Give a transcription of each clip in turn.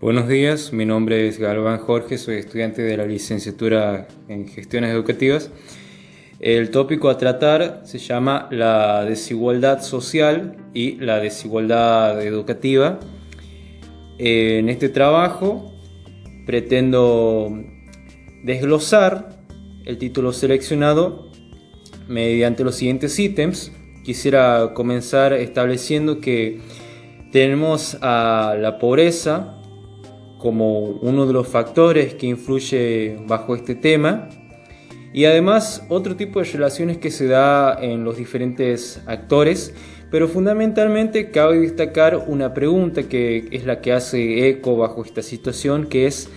Buenos días, mi nombre es Galván Jorge, soy estudiante de la licenciatura en Gestiones Educativas. El tópico a tratar se llama la desigualdad social y la desigualdad educativa. En este trabajo pretendo desglosar el título seleccionado mediante los siguientes ítems. Quisiera comenzar estableciendo que tenemos a la pobreza como uno de los factores que influye bajo este tema, y además otro tipo de relaciones que se da en los diferentes actores, pero fundamentalmente cabe destacar una pregunta que es la que hace eco bajo esta situación, que es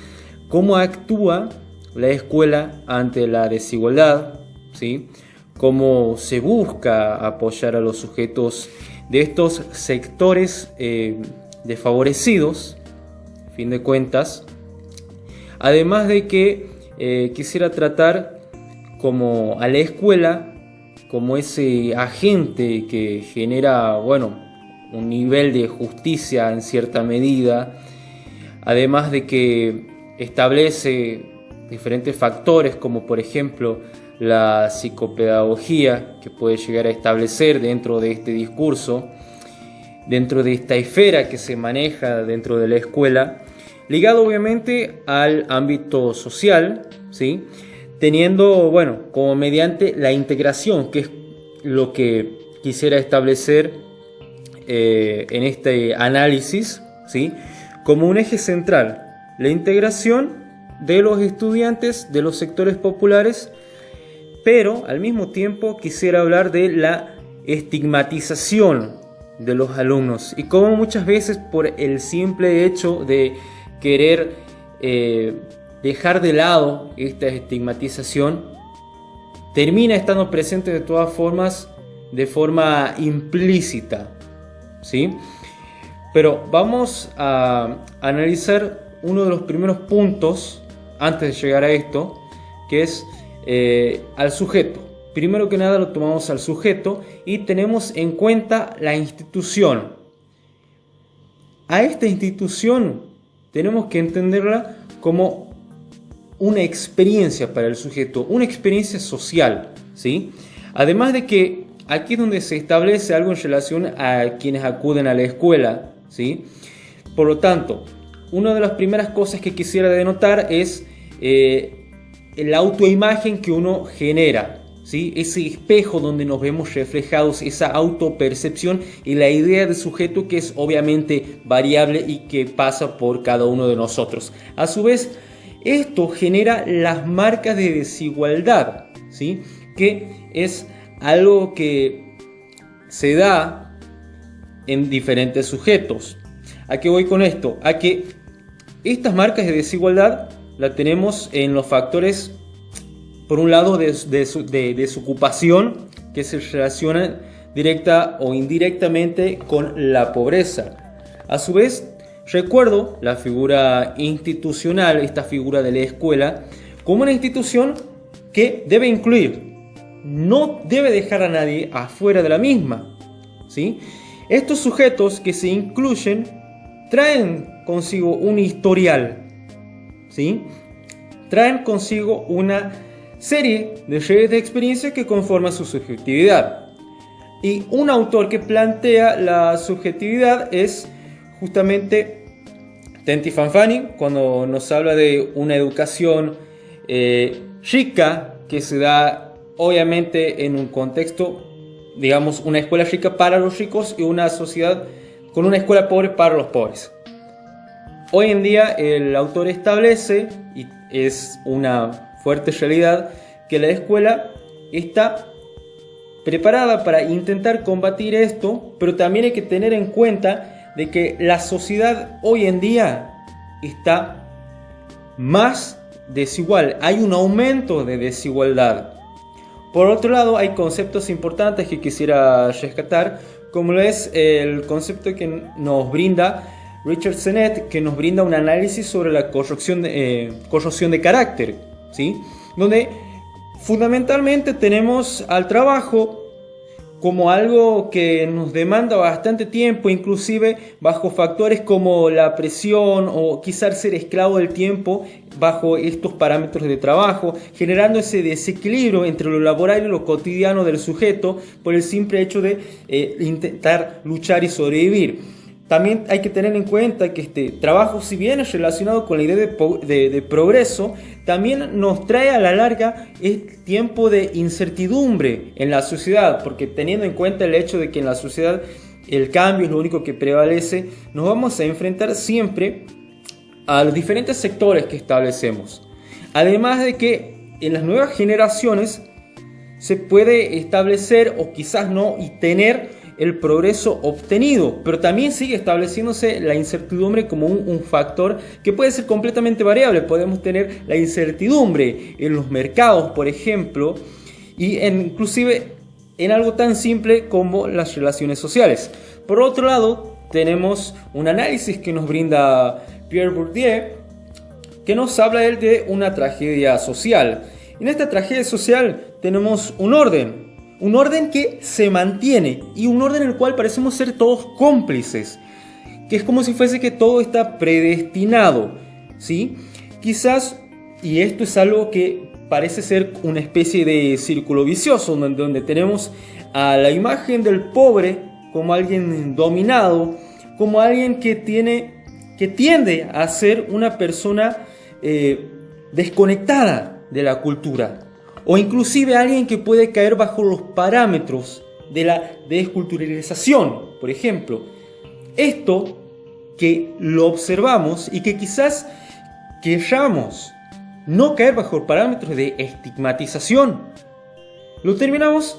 cómo actúa la escuela ante la desigualdad, ¿sí? Cómo se busca apoyar a los sujetos de estos sectores desfavorecidos, fin de cuentas. Además de que quisiera tratar como a la escuela como ese agente que genera, un nivel de justicia en cierta medida, además de que establece diferentes factores como por ejemplo la psicopedagogía que puede llegar a establecer dentro de este discurso, dentro de esta esfera que se maneja dentro de la escuela, ligado obviamente al ámbito social, ¿sí? Teniendo, como mediante la integración, que es lo que quisiera establecer en este análisis, ¿sí? Como un eje central, la integración de los estudiantes de los sectores populares, pero al mismo tiempo quisiera hablar de la estigmatización de los alumnos y cómo muchas veces por el simple hecho de querer dejar de lado esta estigmatización termina estando presente de todas formas de forma implícita, ¿sí? Pero vamos a analizar uno de los primeros puntos antes de llegar a esto, que es al sujeto. Primero que nada lo tomamos al sujeto y tenemos en cuenta la institución. A esta institución tenemos que entenderla como una experiencia para el sujeto, una experiencia social, ¿sí? Además de que aquí es donde se establece algo en relación a quienes acuden a la escuela, ¿sí? Por lo tanto, una de las primeras cosas que quisiera denotar es la autoimagen que uno genera, ¿sí? Ese espejo donde nos vemos reflejados, esa autopercepción y la idea de sujeto que es obviamente variable y que pasa por cada uno de nosotros. A su vez, esto genera las marcas de desigualdad, ¿sí? Que es algo que se da en diferentes sujetos. ¿A qué voy con esto? A que estas marcas de desigualdad las tenemos en los factores, por un lado, de desocupación, que se relaciona directa o indirectamente con la pobreza. A su vez, recuerdo la figura institucional, esta figura de la escuela, como una institución que debe incluir, no debe dejar a nadie afuera de la misma, ¿sí? Estos sujetos que se incluyen traen consigo un historial, ¿sí? Traen consigo una serie de redes de experiencia que conforman su subjetividad. Y un autor que plantea la subjetividad es justamente Tenti Fanfani, cuando nos habla de una educación rica que se da obviamente en un contexto, digamos, una escuela rica para los ricos y una sociedad con una escuela pobre para los pobres. Hoy en día el autor establece, y es una fuerte realidad, que la escuela está preparada para intentar combatir esto, pero también hay que tener en cuenta de que la sociedad hoy en día está más desigual, hay un aumento de desigualdad. Por otro lado, hay conceptos importantes que quisiera rescatar, como es el concepto que nos brinda Richard Sennett, que nos brinda un análisis sobre la corrosión de carácter, ¿sí? Donde fundamentalmente tenemos al trabajo como algo que nos demanda bastante tiempo, inclusive bajo factores como la presión o quizás ser esclavo del tiempo bajo estos parámetros de trabajo, generando ese desequilibrio entre lo laboral y lo cotidiano del sujeto por el simple hecho de intentar luchar y sobrevivir. También hay que tener en cuenta que este trabajo, si bien es relacionado con la idea de progreso, también nos trae a la larga este tiempo de incertidumbre en la sociedad, porque teniendo en cuenta el hecho de que en la sociedad el cambio es lo único que prevalece, nos vamos a enfrentar siempre a los diferentes sectores que establecemos. Además de que en las nuevas generaciones se puede establecer o quizás no y tener el progreso obtenido, pero también sigue estableciéndose la incertidumbre como un factor que puede ser completamente variable. Podemos tener la incertidumbre en los mercados, por ejemplo, y inclusive en algo tan simple como las relaciones sociales. Por otro lado, tenemos un análisis que nos brinda Pierre Bourdieu, que nos habla de una tragedia social. En esta tragedia social tenemos un orden que se mantiene y un orden en el cual parecemos ser todos cómplices, que es como si fuese que todo está predestinado, ¿sí? Quizás, y esto es algo que parece ser una especie de círculo vicioso, donde tenemos a la imagen del pobre como alguien dominado, como alguien que tiende a ser una persona desconectada de la cultura, o inclusive alguien que puede caer bajo los parámetros de la desculturalización, por ejemplo. Esto que lo observamos y que quizás queramos no caer bajo parámetros de estigmatización, lo terminamos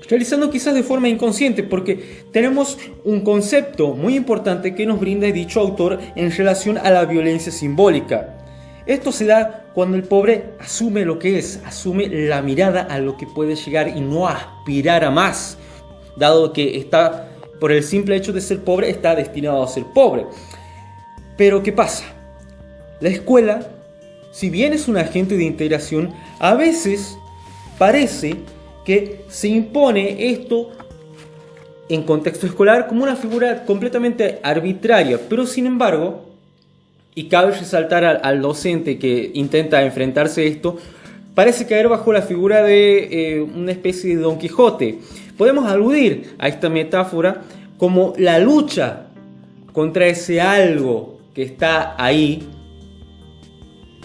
realizando quizás de forma inconsciente, porque tenemos un concepto muy importante que nos brinda dicho autor en relación a la violencia simbólica. Esto se da cuando el pobre asume lo que es, asume la mirada a lo que puede llegar y no aspirar a más, dado que está, por el simple hecho de ser pobre, está destinado a ser pobre. Pero ¿qué pasa? La escuela, si bien es un agente de integración, a veces parece que se impone esto en contexto escolar como una figura completamente arbitraria, pero sin embargo, y cabe resaltar al docente que intenta enfrentarse a esto, parece caer bajo la figura de una especie de Don Quijote. Podemos aludir a esta metáfora como la lucha contra ese algo que está ahí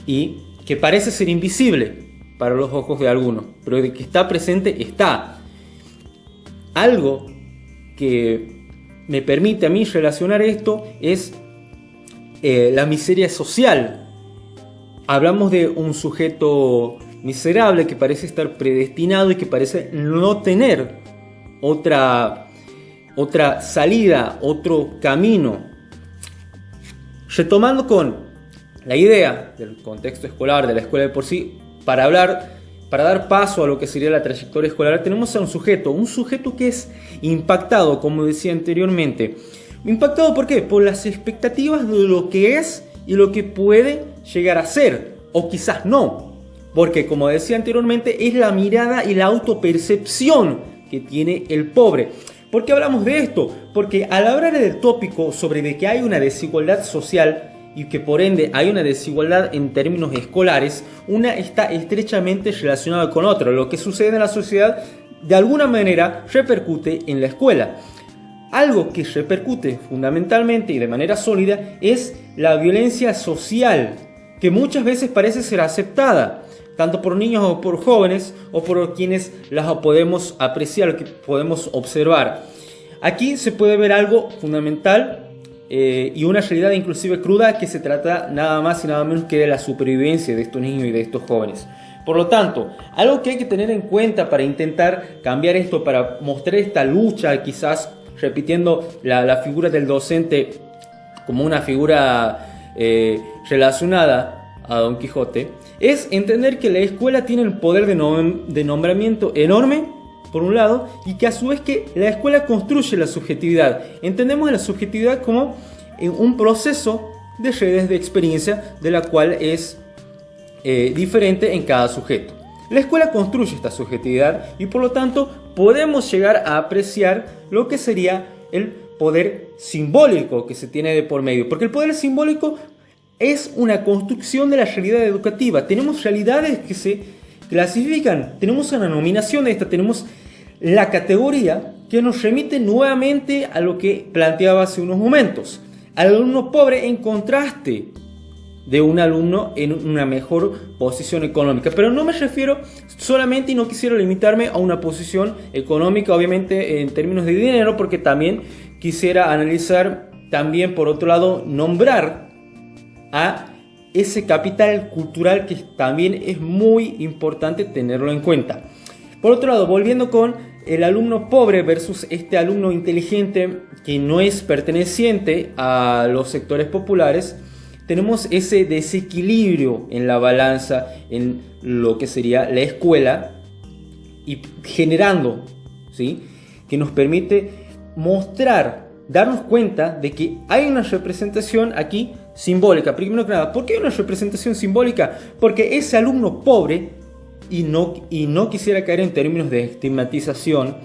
y que parece ser invisible para los ojos de algunos, pero de que está presente, está. Algo que me permite a mí relacionar esto es la miseria social. Hablamos de un sujeto miserable que parece estar predestinado y que parece no tener otra salida, otro camino. Retomando con la idea del contexto escolar, de la escuela de por sí, para dar paso a lo que sería la trayectoria escolar, tenemos a un sujeto que es impactado, como decía anteriormente. ¿Impactado por qué? Por las expectativas de lo que es y lo que puede llegar a ser, o quizás no, porque como decía anteriormente, es la mirada y la autopercepción que tiene el pobre. ¿Por qué hablamos de esto? Porque al hablar del tópico sobre de que hay una desigualdad social y que por ende hay una desigualdad en términos escolares, una está estrechamente relacionada con otra. Lo que sucede en la sociedad de alguna manera repercute en la escuela. Algo que repercute fundamentalmente y de manera sólida es la violencia social, que muchas veces parece ser aceptada, tanto por niños o por jóvenes, o por quienes las podemos apreciar, que podemos observar. Aquí se puede ver algo fundamental y una realidad inclusive cruda, que se trata nada más y nada menos que de la supervivencia de estos niños y de estos jóvenes. Por lo tanto, algo que hay que tener en cuenta para intentar cambiar esto, para mostrar esta lucha, quizás repitiendo la figura del docente como una figura relacionada a Don Quijote, es entender que la escuela tiene el poder de nombramiento enorme, por un lado, y que a su vez que la escuela construye la subjetividad. Entendemos la subjetividad como un proceso de redes de experiencia de la cual es diferente en cada sujeto. La escuela construye esta subjetividad y por lo tanto podemos llegar a apreciar lo que sería el poder simbólico que se tiene de por medio. Porque el poder simbólico es una construcción de la realidad educativa. Tenemos realidades que se clasifican, tenemos una nominación de esta, tenemos la categoría que nos remite nuevamente a lo que planteaba hace unos momentos. Al alumno pobre en contraste de un alumno en una mejor posición económica. Pero no me refiero solamente, y no quisiera limitarme a una posición económica, obviamente en términos de dinero, porque también quisiera analizar, también por otro lado, nombrar a ese capital cultural que también es muy importante tenerlo en cuenta. Por otro lado, volviendo con el alumno pobre versus este alumno inteligente que no es perteneciente a los sectores populares, tenemos ese desequilibrio en la balanza en lo que sería la escuela y generando, ¿sí?, que nos permite mostrar, darnos cuenta de que hay una representación aquí simbólica. Primero que nada, ¿por qué hay una representación simbólica? Porque ese alumno pobre, y no quisiera caer en términos de estigmatización,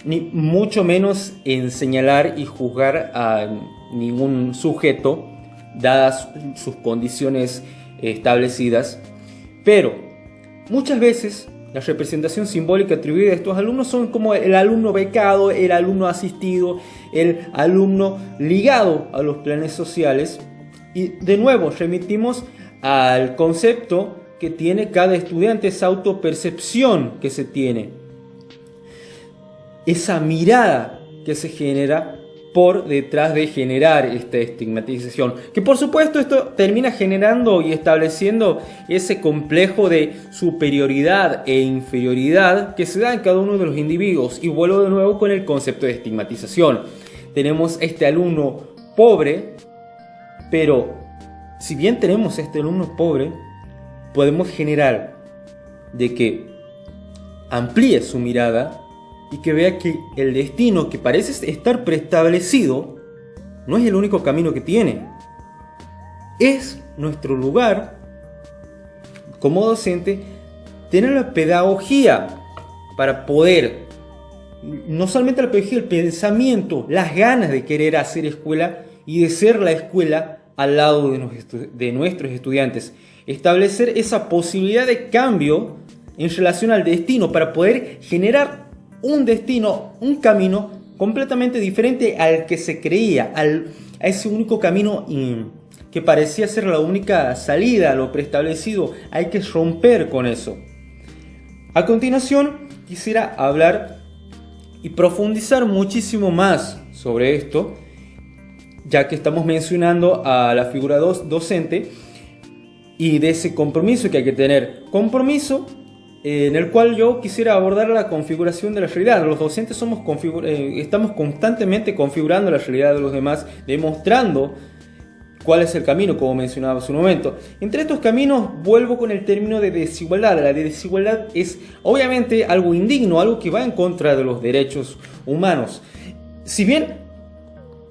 ni mucho menos en señalar y juzgar a ningún sujeto, dadas sus condiciones establecidas, pero muchas veces la representación simbólica atribuida a estos alumnos son como el alumno becado, el alumno asistido, el alumno ligado a los planes sociales. Y de nuevo remitimos al concepto que tiene cada estudiante, esa autopercepción que se tiene, esa mirada que se genera por detrás de generar esta estigmatización, que por supuesto esto termina generando y estableciendo ese complejo de superioridad e inferioridad que se da en cada uno de los individuos. Y vuelvo de nuevo con el concepto de estigmatización. Tenemos este alumno pobre, pero si bien tenemos este alumno pobre, podemos generar de que amplíe su mirada y que vea que el destino que parece estar preestablecido no es el único camino que tiene. Es nuestro lugar como docente tener la pedagogía para poder, no solamente la pedagogía, el pensamiento, las ganas de querer hacer escuela y de ser la escuela al lado de nuestros estudiantes. Establecer esa posibilidad de cambio en relación al destino para poder generar un destino, un camino completamente diferente al que se creía, a ese único camino que parecía ser la única salida a lo preestablecido. Hay que romper con eso. A continuación, quisiera hablar y profundizar muchísimo más sobre esto, ya que estamos mencionando a la figura docente y de ese compromiso que hay que tener. Compromiso en el cual yo quisiera abordar la configuración de la realidad. Los docentes estamos constantemente configurando la realidad de los demás, demostrando cuál es el camino, como mencionaba hace un momento. Entre estos caminos vuelvo con el término de desigualdad. La desigualdad es obviamente algo indigno, algo que va en contra de los derechos humanos. Si bien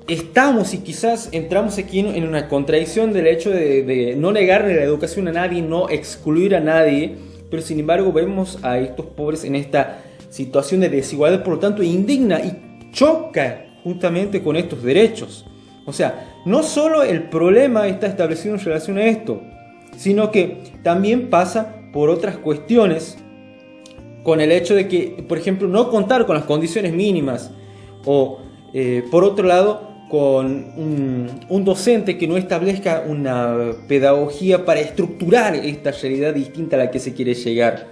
estamos y quizás entramos aquí en una contradicción del hecho de no negarle la educación a nadie, no excluir a nadie, pero sin embargo vemos a estos pobres en esta situación de desigualdad, por lo tanto indigna y choca justamente con estos derechos. O sea, no solo el problema está establecido en relación a esto, sino que también pasa por otras cuestiones, con el hecho de que, por ejemplo, no contar con las condiciones mínimas, o por otro lado, con un docente que no establezca una pedagogía para estructurar esta realidad distinta a la que se quiere llegar.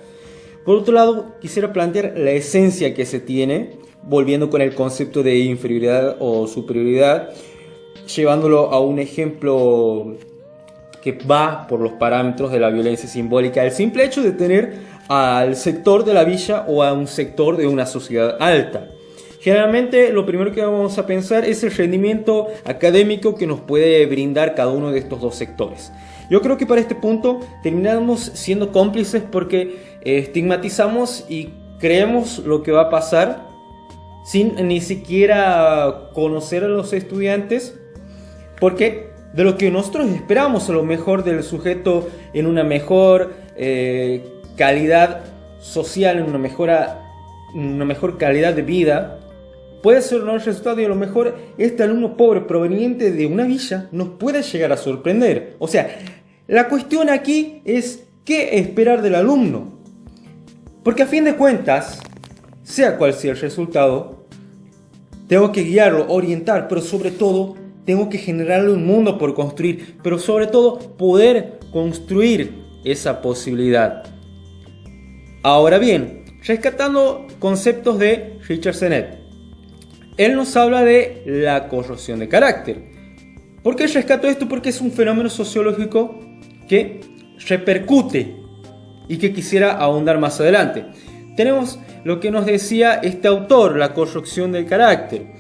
Por otro lado, quisiera plantear la esencia que se tiene, volviendo con el concepto de inferioridad o superioridad, llevándolo a un ejemplo que va por los parámetros de la violencia simbólica. El simple hecho de tener al sector de la villa o a un sector de una sociedad alta. Generalmente lo primero que vamos a pensar es el rendimiento académico que nos puede brindar cada uno de estos dos sectores. Yo creo que para este punto terminamos siendo cómplices porque estigmatizamos y creemos lo que va a pasar sin ni siquiera conocer a los estudiantes, porque de lo que nosotros esperamos a lo mejor del sujeto en una mejor calidad social, en una mejora una mejor calidad de vida, puede ser un resultado, y a lo mejor este alumno pobre proveniente de una villa nos puede llegar a sorprender. O sea, la cuestión aquí es qué esperar del alumno. Porque a fin de cuentas, sea cual sea el resultado, tengo que guiarlo, orientar, pero sobre todo tengo que generarle un mundo por construir, pero sobre todo poder construir esa posibilidad. Ahora bien, rescatando conceptos de Richard Sennett, él nos habla de la corrosión de carácter. ¿Por qué rescato esto? Porque es un fenómeno sociológico que repercute y que quisiera ahondar más adelante. Tenemos lo que nos decía este autor, la corrosión del carácter.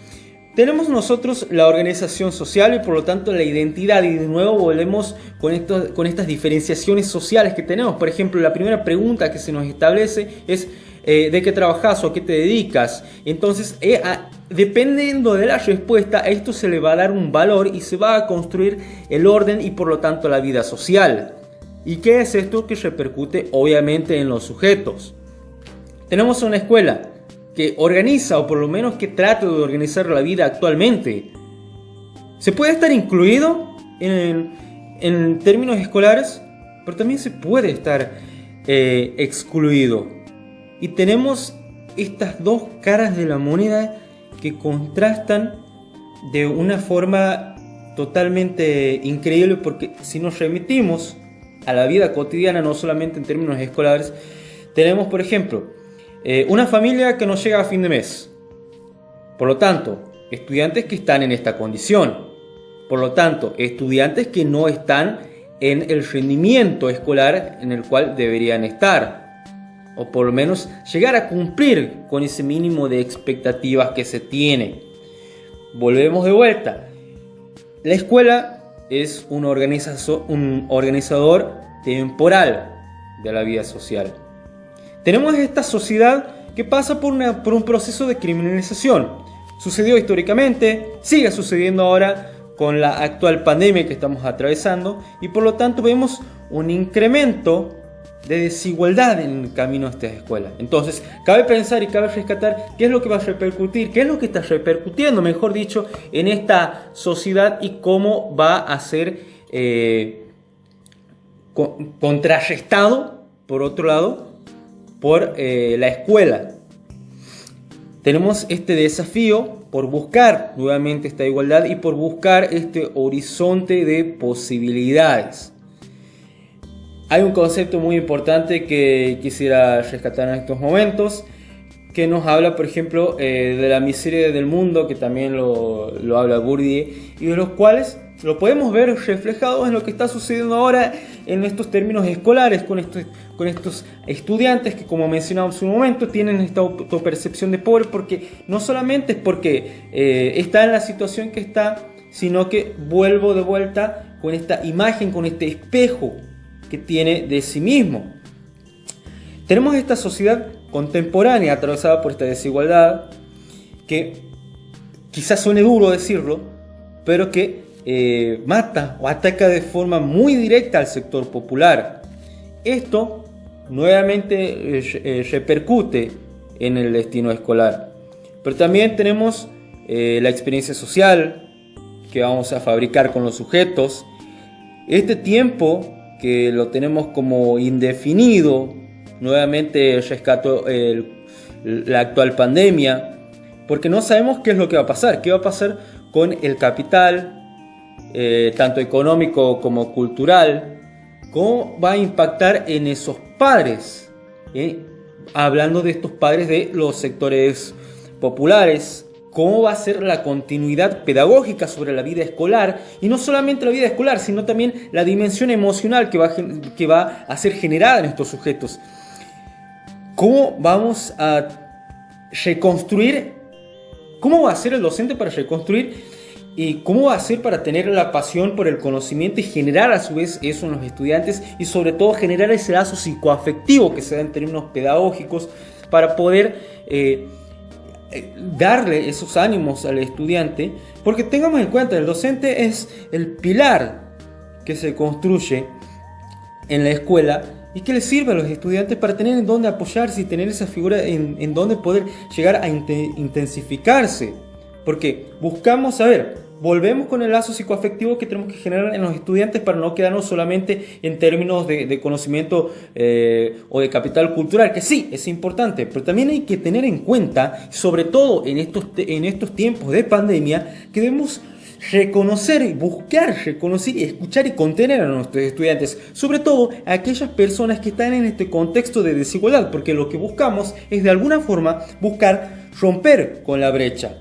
Tenemos nosotros la organización social y por lo tanto la identidad, y de nuevo volvemos con estas diferenciaciones sociales que tenemos. Por ejemplo, la primera pregunta que se nos establece es ¿de qué trabajas o a qué te dedicas? Entonces, dependiendo de la respuesta, a esto se le va a dar un valor y se va a construir el orden y por lo tanto la vida social. ¿Y qué es esto que repercute obviamente en los sujetos? Tenemos una escuela que organiza, o por lo menos que trata de organizar la vida actualmente. Se puede estar incluido en términos escolares, pero también se puede estar excluido. Y tenemos estas dos caras de la moneda que contrastan de una forma totalmente increíble, porque si nos remitimos a la vida cotidiana, no solamente en términos escolares, tenemos, por ejemplo, una familia que no llega a fin de mes. Por lo tanto, estudiantes que están en esta condición. Por lo tanto, estudiantes que no están en el rendimiento escolar en el cual deberían estar. O por lo menos llegar a cumplir con ese mínimo de expectativas que se tiene. Volvemos de vuelta. La escuela es un organizador temporal de la vida social. Tenemos esta sociedad que pasa por un proceso de criminalización. Sucedió históricamente, sigue sucediendo ahora con la actual pandemia que estamos atravesando, y por lo tanto vemos un incremento de desigualdad en el camino a esta escuela. Entonces, cabe pensar y cabe rescatar qué es lo que va a repercutir, qué es lo que está repercutiendo, mejor dicho, en esta sociedad y cómo va a ser contrarrestado, por otro lado, por la escuela. Tenemos este desafío por buscar nuevamente esta igualdad y por buscar este horizonte de posibilidades. Hay un concepto muy importante que quisiera rescatar en estos momentos, que nos habla, por ejemplo, de la miseria del mundo, que también lo habla Bourdieu, y de los cuales lo podemos ver reflejado en lo que está sucediendo ahora en estos términos escolares, con estos estudiantes que, como mencionamos en un momento, tienen esta autopercepción de pobre, porque no solamente es porque está en la situación que está, sino que vuelvo de vuelta con esta imagen, con este espejo que tiene de sí mismo. Tenemos esta sociedad contemporánea atravesada por esta desigualdad, que quizás suene duro decirlo, pero que mata o ataca de forma muy directa al sector popular. Esto nuevamente repercute en el destino escolar. Pero también tenemos la experiencia social que vamos a fabricar con los sujetos. Este tiempo que lo tenemos como indefinido, nuevamente rescato la actual pandemia, porque no sabemos qué es lo que va a pasar. ¿Qué va a pasar con el capital, tanto económico como cultural? ¿Cómo va a impactar en esos padres? Hablando de estos padres de los sectores populares, ¿cómo va a ser la continuidad pedagógica sobre la vida escolar? Y no solamente la vida escolar, sino también la dimensión emocional que va a ser generada en estos sujetos. ¿Cómo vamos a reconstruir? ¿Cómo va a ser el docente para reconstruir? ¿Y cómo va a ser para tener la pasión por el conocimiento y generar a su vez eso en los estudiantes? Y sobre todo generar ese lazo psicoafectivo que se da en términos pedagógicos para poder darle esos ánimos al estudiante. Porque tengamos en cuenta, el docente es el pilar que se construye en la escuela y que les sirva a los estudiantes para tener en dónde apoyarse y tener esa figura en dónde poder llegar a intensificarse. Porque buscamos, volvemos con el lazo psicoafectivo que tenemos que generar en los estudiantes para no quedarnos solamente en términos de conocimiento o de capital cultural, que sí, es importante, pero también hay que tener en cuenta, sobre todo en estos tiempos de pandemia, que debemos buscar reconocer y escuchar y contener a nuestros estudiantes, sobre todo a aquellas personas que están en este contexto de desigualdad, porque lo que buscamos es de alguna forma buscar romper con la brecha.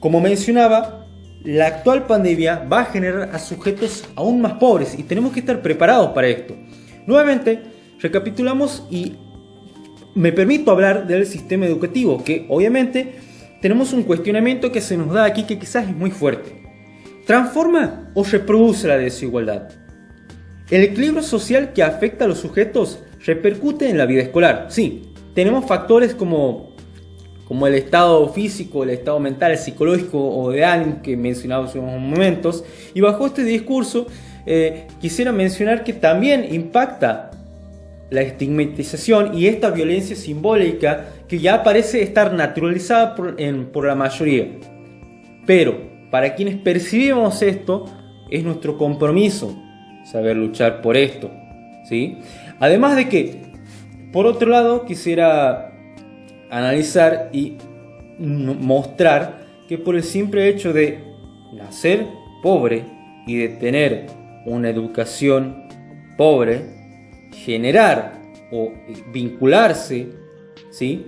Como mencionaba, la actual pandemia va a generar a sujetos aún más pobres y tenemos que estar preparados para esto. Nuevamente, recapitulamos y me permito hablar del sistema educativo, que obviamente tenemos un cuestionamiento que se nos da aquí que quizás es muy fuerte. ¿Transforma o reproduce la desigualdad? El equilibrio social que afecta a los sujetos repercute en la vida escolar. Sí, tenemos factores como el estado físico, el estado mental, el psicológico o de ánimo que mencionamos en unos momentos. Y bajo este discurso quisiera mencionar que también impacta la estigmatización y esta violencia simbólica que ya parece estar naturalizada por la mayoría. Pero para quienes percibimos esto, es nuestro compromiso saber luchar por esto, ¿sí? Además de que, por otro lado, quisiera analizar y mostrar que por el simple hecho de nacer pobre y de tener una educación pobre, generar o vincularse, ¿sí?,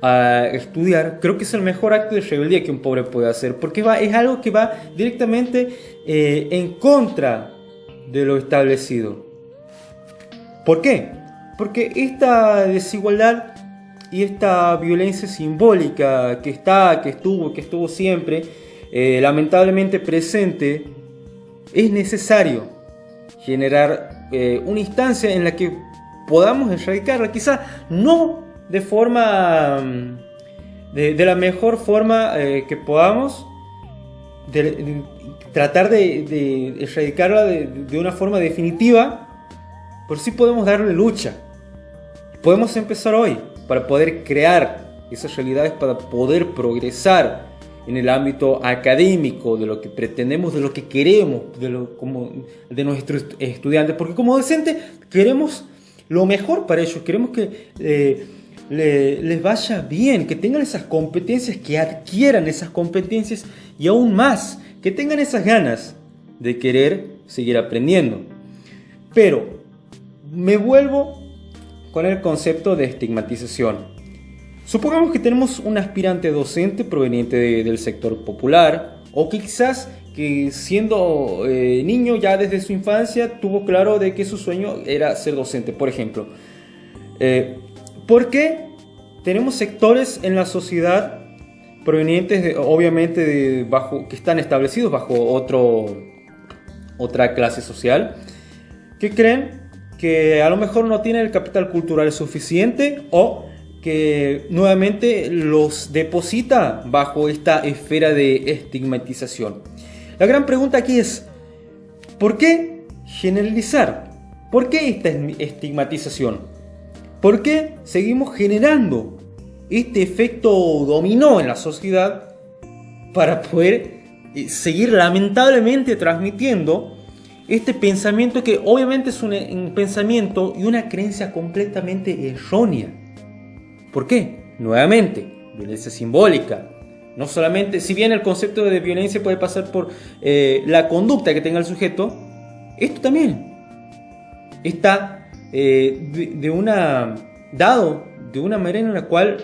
a estudiar, creo que es el mejor acto de rebeldía que un pobre puede hacer, porque es algo que va directamente en contra de lo establecido. ¿Por qué? Porque esta desigualdad y esta violencia simbólica que estuvo siempre, lamentablemente presente, es necesario generar una instancia en la que podamos erradicarla, quizá no de forma de la mejor forma que podamos, tratar de erradicarla de una forma definitiva, pero sí podemos darle lucha. Podemos empezar hoy para poder crear esas realidades, para poder progresar en el ámbito académico, de lo que pretendemos, de lo que queremos, de nuestros estudiantes, porque como docente queremos lo mejor para ellos, queremos que les vaya bien, que tengan esas competencias, que adquieran esas competencias y aún más, que tengan esas ganas de querer seguir aprendiendo. Pero me vuelvo con el concepto de estigmatización. Supongamos que tenemos un aspirante docente proveniente del sector popular, o que quizás que siendo niño ya desde su infancia tuvo claro de que su sueño era ser docente, por ejemplo. ¿Por qué tenemos sectores en la sociedad provenientes obviamente que están establecidos bajo otra clase social, que creen que a lo mejor no tienen el capital cultural suficiente o que nuevamente los deposita bajo esta esfera de estigmatización? La gran pregunta aquí es, ¿por qué generalizar? ¿Por qué esta estigmatización? ¿Por qué seguimos generando este efecto dominó en la sociedad para poder seguir lamentablemente transmitiendo este pensamiento que obviamente es un pensamiento y una creencia completamente errónea? ¿Por qué? Nuevamente, violencia simbólica. No solamente, si bien el concepto de violencia puede pasar por la conducta que tenga el sujeto, esto también está dado de una manera en la cual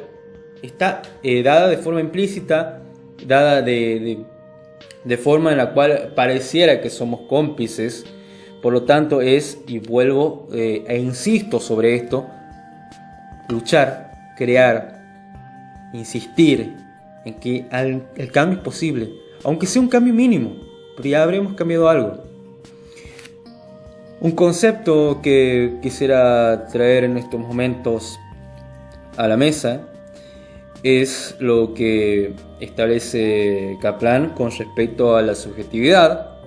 está dada de forma implícita, dada de forma en la cual pareciera que somos cómplices. Por lo tanto y vuelvo e insisto sobre esto, luchar, crear, insistir en que el cambio es posible, aunque sea un cambio mínimo, pero ya habremos cambiado algo. Un concepto que quisiera traer en estos momentos a la mesa es lo que establece Kaplan con respecto a la subjetividad,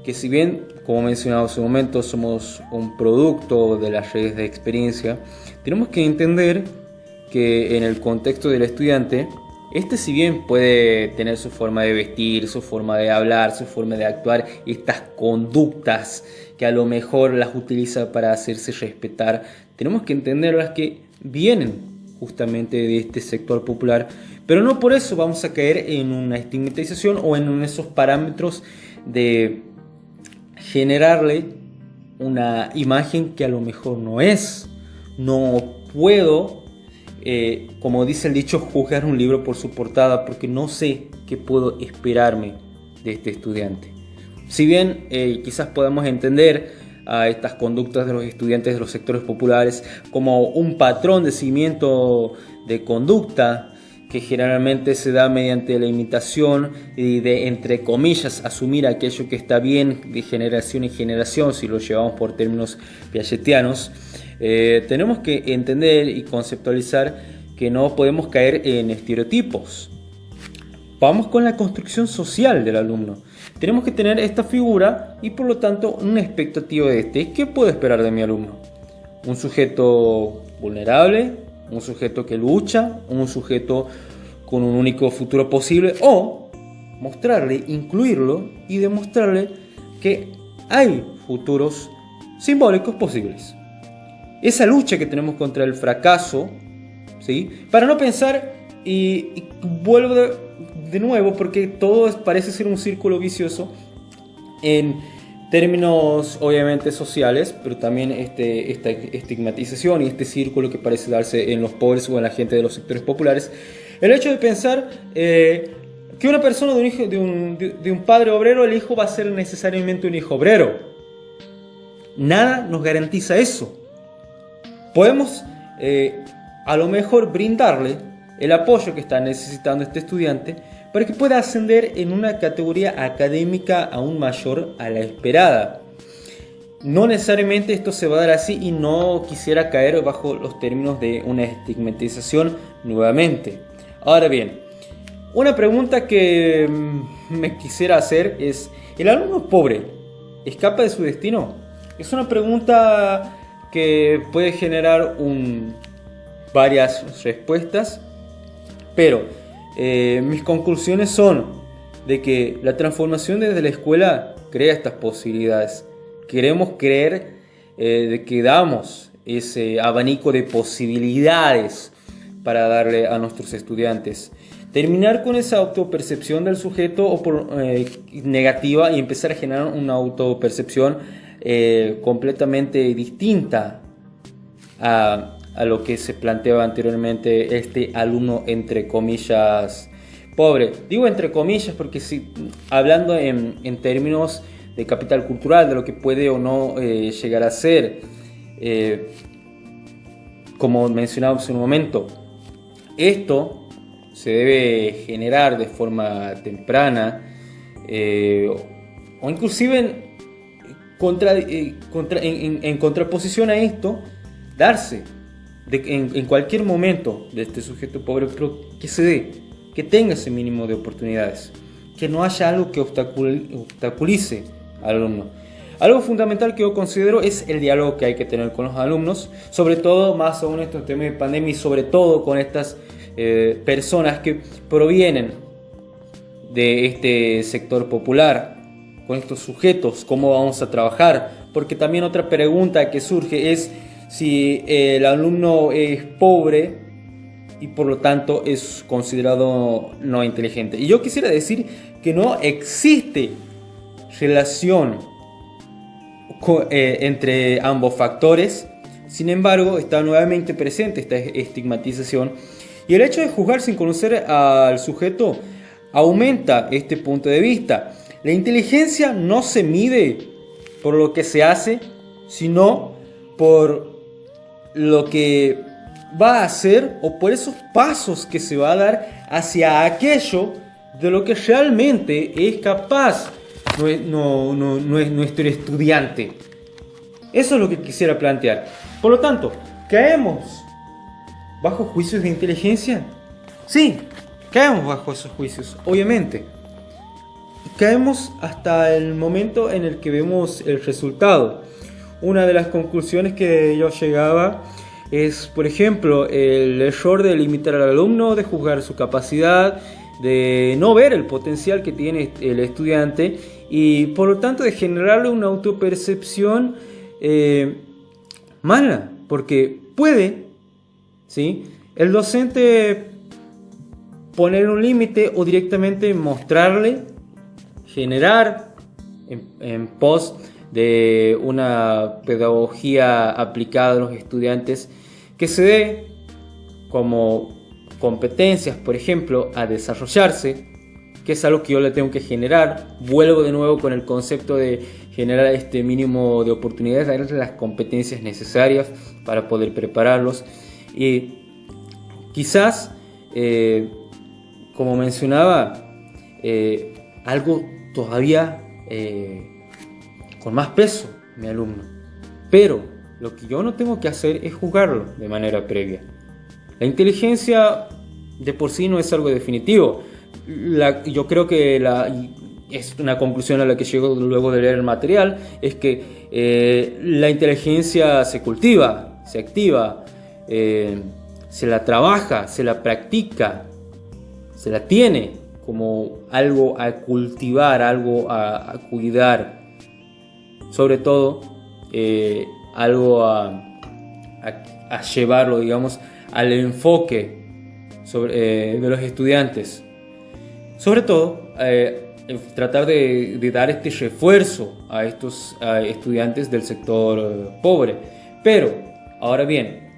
que si bien, como mencionaba hace un momento, somos un producto de las redes de experiencia, tenemos que entender que en el contexto del estudiante, este si bien puede tener su forma de vestir, su forma de hablar, su forma de actuar, estas conductas que a lo mejor las utiliza para hacerse respetar, tenemos que entenderlas que vienen justamente de este sector popular, pero no por eso vamos a caer en una estigmatización o en esos parámetros de generarle una imagen que a lo mejor no es. No puedo, como dice el dicho, juzgar un libro por su portada, porque no sé qué puedo esperarme de este estudiante. Si bien quizás podamos entender a estas conductas de los estudiantes de los sectores populares como un patrón de seguimiento de conducta que generalmente se da mediante la imitación y de, entre comillas, asumir aquello que está bien de generación en generación, si lo llevamos por términos piagetianos, tenemos que entender y conceptualizar que no podemos caer en estereotipos. Vamos con la construcción social del alumno. Tenemos que tener esta figura y por lo tanto una expectativa de este. ¿Qué puedo esperar de mi alumno? Un sujeto vulnerable, un sujeto que lucha, un sujeto con un único futuro posible, o mostrarle, incluirlo y demostrarle que hay futuros simbólicos posibles. Esa lucha que tenemos contra el fracaso, ¿sí? Para no pensar, y vuelvo de nuevo porque todo parece ser un círculo vicioso en términos obviamente sociales, pero también esta estigmatización y este círculo que parece darse en los pobres o en la gente de los sectores populares. El hecho de pensar que una persona de un padre obrero, el hijo va a ser necesariamente un hijo obrero. Nada nos garantiza eso. Podemos a lo mejor brindarle el apoyo que está necesitando este estudiante para que pueda ascender en una categoría académica aún mayor a la esperada. No necesariamente esto se va a dar así y no quisiera caer bajo los términos de una estigmatización nuevamente. Ahora bien, una pregunta que me quisiera hacer es: ¿el alumno pobre escapa de su destino? Es una pregunta que puede generar varias respuestas, pero mis conclusiones son de que la transformación desde la escuela crea estas posibilidades. Queremos creer de que damos ese abanico de posibilidades para darle a nuestros estudiantes. Terminar con esa autopercepción del sujeto negativa y empezar a generar una autopercepción completamente distinta a lo que se planteaba anteriormente, este alumno entre comillas pobre. Digo entre comillas porque si hablando en términos de capital cultural, de lo que puede o no llegar a ser, como mencionábamos en un momento, esto se debe generar de forma temprana o inclusive en contraposición a esto, darse en cualquier momento de este sujeto pobre, pero que se dé, que tenga ese mínimo de oportunidades, que no haya algo que obstaculice al alumno. Algo fundamental que yo considero es el diálogo que hay que tener con los alumnos, sobre todo más aún en estos temas de pandemia y sobre todo con estas personas que provienen de este sector popular, con estos sujetos, cómo vamos a trabajar, porque también otra pregunta que surge es si el alumno es pobre y por lo tanto es considerado no inteligente. Y yo quisiera decir que no existe relación entre ambos factores. Sin embargo, está nuevamente presente esta estigmatización y el hecho de juzgar sin conocer al sujeto aumenta este punto de vista. La inteligencia no se mide por lo que se hace, sino por lo que va a hacer o por esos pasos que se va a dar hacia aquello de lo que realmente es capaz nuestro estudiante. Eso es lo que quisiera plantear. Por lo tanto, ¿caemos bajo juicios de inteligencia? Sí, caemos bajo esos juicios, obviamente. caemos hasta el momento en el que vemos el resultado. Una de las conclusiones que yo llegaba es, por ejemplo, el error de limitar al alumno, de juzgar su capacidad, de no ver el potencial que tiene el estudiante y por lo tanto de generarle una autopercepción mala, porque puede, ¿sí?, el docente poner un límite o directamente mostrarle, generar en pos de una pedagogía aplicada a los estudiantes que se dé como competencias, por ejemplo, a desarrollarse, que es algo que yo le tengo que generar. Vuelvo de nuevo con el concepto de generar este mínimo de oportunidades, darles las competencias necesarias para poder prepararlos. Y quizás, como mencionaba, algo todavía con más peso, mi alumno. Pero lo que yo no tengo que hacer es juzgarlo de manera previa. La inteligencia de por sí no es algo definitivo. Yo creo que es una conclusión a la que llego luego de leer el material, es que la inteligencia se cultiva, se activa, se la trabaja, se la practica, se la tiene como algo a cultivar, algo a cuidar, sobre todo algo a llevarlo, digamos, al enfoque de los estudiantes. Sobre todo, tratar de dar este refuerzo a estos estudiantes del sector pobre. Pero, ahora bien,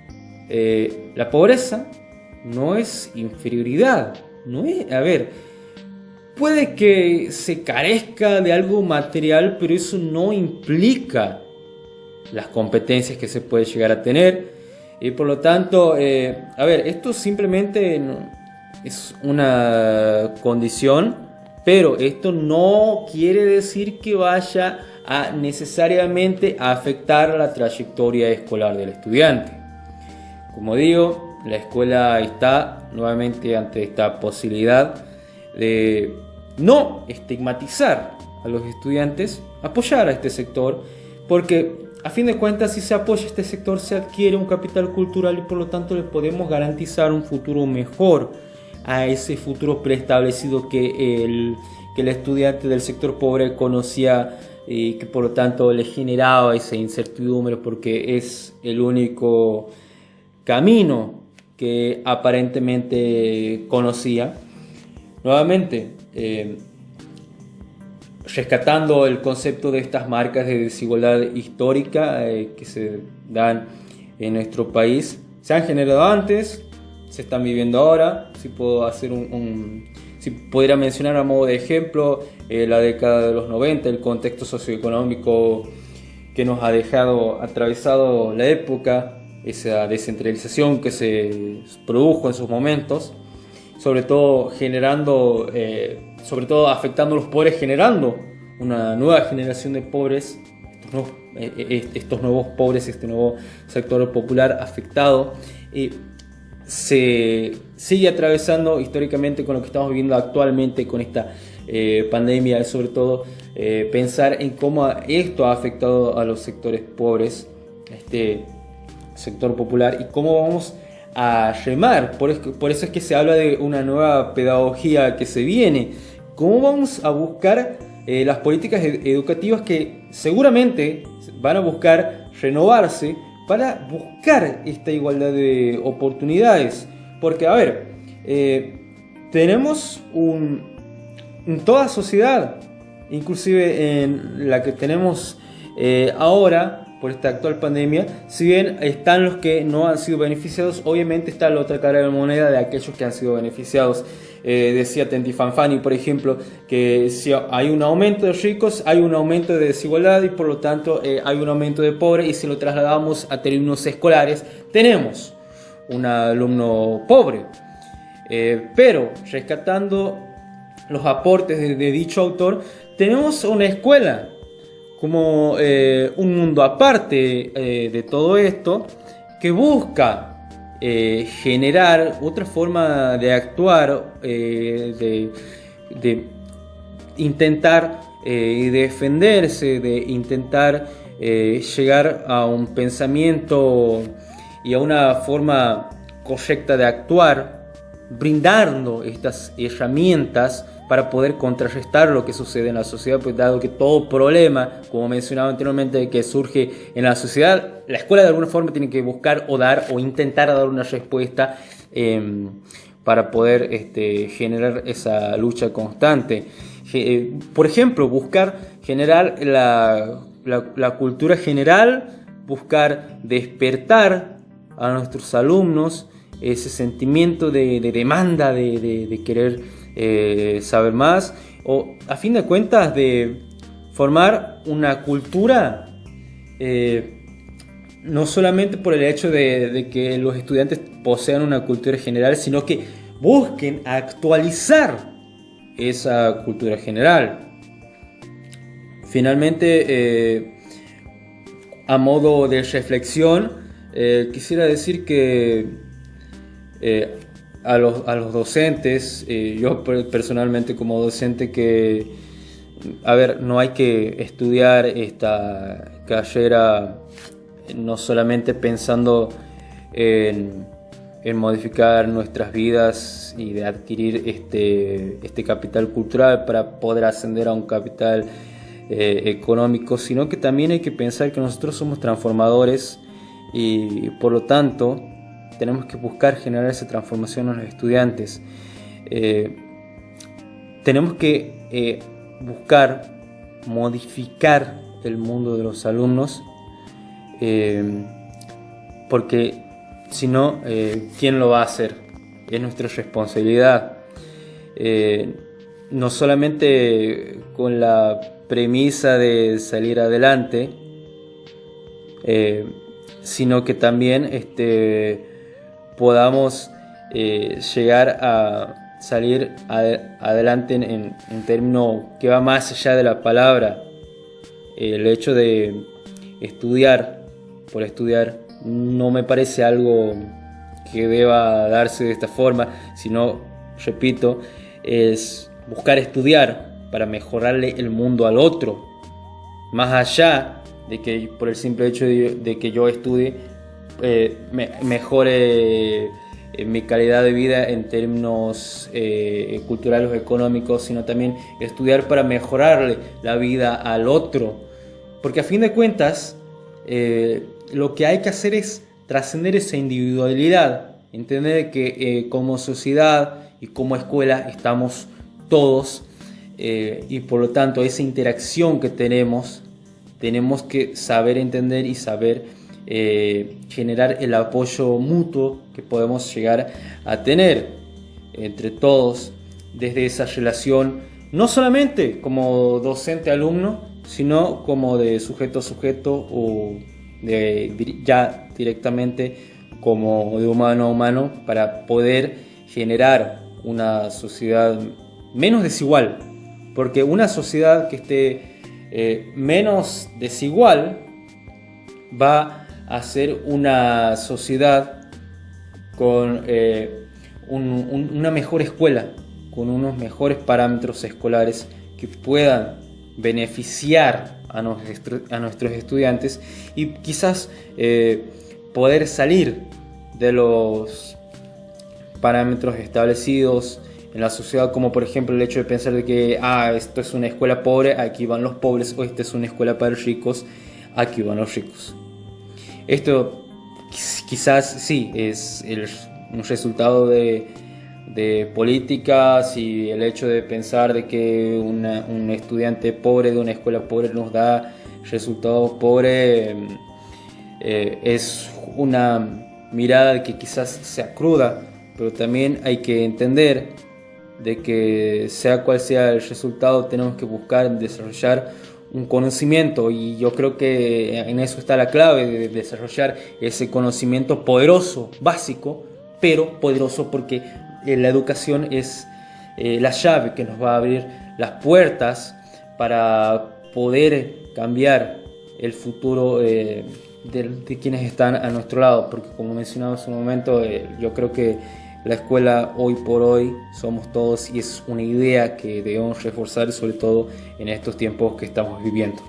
la pobreza no es inferioridad. No es, puede que se carezca de algo material, pero eso no implica las competencias que se puede llegar a tener. Y por lo tanto, esto simplemente es una condición, pero esto no quiere decir que vaya a necesariamente afectar la trayectoria escolar del estudiante. Como digo, la escuela está nuevamente ante esta posibilidad de no estigmatizar a los estudiantes, apoyar a este sector, porque a fin de cuentas, si se apoya este sector, se adquiere un capital cultural y por lo tanto le podemos garantizar un futuro mejor a ese futuro preestablecido que el estudiante del sector pobre conocía y que por lo tanto le generaba esa incertidumbre, porque es el único camino que aparentemente conocía. Nuevamente, rescatando el concepto de estas marcas de desigualdad histórica que se dan en nuestro país, se han generado antes, se están viviendo ahora. Si puedo hacer si pudiera mencionar a modo de ejemplo la década de los 90, el contexto socioeconómico que nos ha dejado atravesado la época, esa descentralización que se produjo en sus momentos, sobre todo afectando a los pobres, generando una nueva generación de pobres, estos nuevos pobres, este nuevo sector popular afectado. Se sigue atravesando históricamente con lo que estamos viviendo actualmente con esta pandemia, sobre todo pensar en cómo esto ha afectado a los sectores pobres, este sector popular, y cómo vamos a remar. Por eso es que se habla de una nueva pedagogía que se viene. ¿Cómo vamos a buscar las políticas educativas que seguramente van a buscar renovarse para buscar esta igualdad de oportunidades? Porque, tenemos en toda sociedad, inclusive en la que tenemos ahora, por esta actual pandemia, si bien están los que no han sido beneficiados, obviamente está la otra cara de la moneda de aquellos que han sido beneficiados. Decía Tenti Fanfani, por ejemplo, que si hay un aumento de ricos, hay un aumento de desigualdad y por lo tanto hay un aumento de pobres, y si lo trasladamos a términos escolares, tenemos un alumno pobre. Pero rescatando los aportes de dicho autor, tenemos una escuela como un mundo aparte de todo esto, que busca generar otra forma de actuar, de intentar defenderse, de intentar llegar a un pensamiento y a una forma correcta de actuar, brindando estas herramientas para poder contrarrestar lo que sucede en la sociedad, pues dado que todo problema, como mencionaba anteriormente, que surge en la sociedad, la escuela de alguna forma tiene que buscar o dar o intentar dar una respuesta para poder generar esa lucha constante. Por ejemplo, buscar generar la cultura general, buscar despertar a nuestros alumnos ese sentimiento de demanda, de querer saber más, o a fin de cuentas de formar una cultura, no solamente por el hecho de que los estudiantes posean una cultura general, sino que busquen actualizar esa cultura general. Finalmente, a modo de reflexión, quisiera decir que a los docentes, yo personalmente como docente, que no hay que estudiar esta carrera no solamente pensando en modificar nuestras vidas y de adquirir este capital cultural para poder ascender a un capital económico, sino que también hay que pensar que nosotros somos transformadores y por lo tanto tenemos que buscar generar esa transformación en los estudiantes. Tenemos que buscar modificar el mundo de los alumnos, porque si no, ¿quién lo va a hacer? Es nuestra responsabilidad. No solamente con la premisa de salir adelante, sino que también podamos llegar a salir adelante en términos que va más allá de la palabra. El hecho de estudiar por estudiar no me parece algo que deba darse de esta forma, sino, repito, es buscar estudiar para mejorarle el mundo al otro, más allá de que por el simple hecho de que yo estudie mejore mi calidad de vida en términos culturales o económicos, sino también estudiar para mejorarle la vida al otro, porque a fin de cuentas lo que hay que hacer es trascender esa individualidad, entender que como sociedad y como escuela estamos todos, y por lo tanto esa interacción que tenemos que saber entender y saber generar el apoyo mutuo que podemos llegar a tener entre todos, desde esa relación no solamente como docente-alumno, sino como de sujeto a sujeto, o ya directamente como de humano a humano, para poder generar una sociedad menos desigual, porque una sociedad que esté menos desigual va a ser una sociedad con una mejor escuela, con unos mejores parámetros escolares que puedan beneficiar a nuestros estudiantes y quizás poder salir de los parámetros establecidos en la sociedad, como por ejemplo el hecho de pensar de que esto es una escuela pobre, aquí van los pobres, o esta es una escuela para ricos, aquí van los ricos. Esto quizás sí es un resultado de políticas, y el hecho de pensar de que un estudiante pobre de una escuela pobre nos da resultados pobres, es una mirada que quizás sea cruda, pero también hay que entender de que sea cual sea el resultado, tenemos que buscar desarrollar un conocimiento, y yo creo que en eso está la clave de desarrollar ese conocimiento poderoso, básico, pero poderoso, porque la educación es la llave que nos va a abrir las puertas para poder cambiar el futuro de quienes están a nuestro lado, porque como mencionaba hace un momento, yo creo que la escuela hoy por hoy somos todos y es una idea que debemos reforzar sobre todo en estos tiempos que estamos viviendo.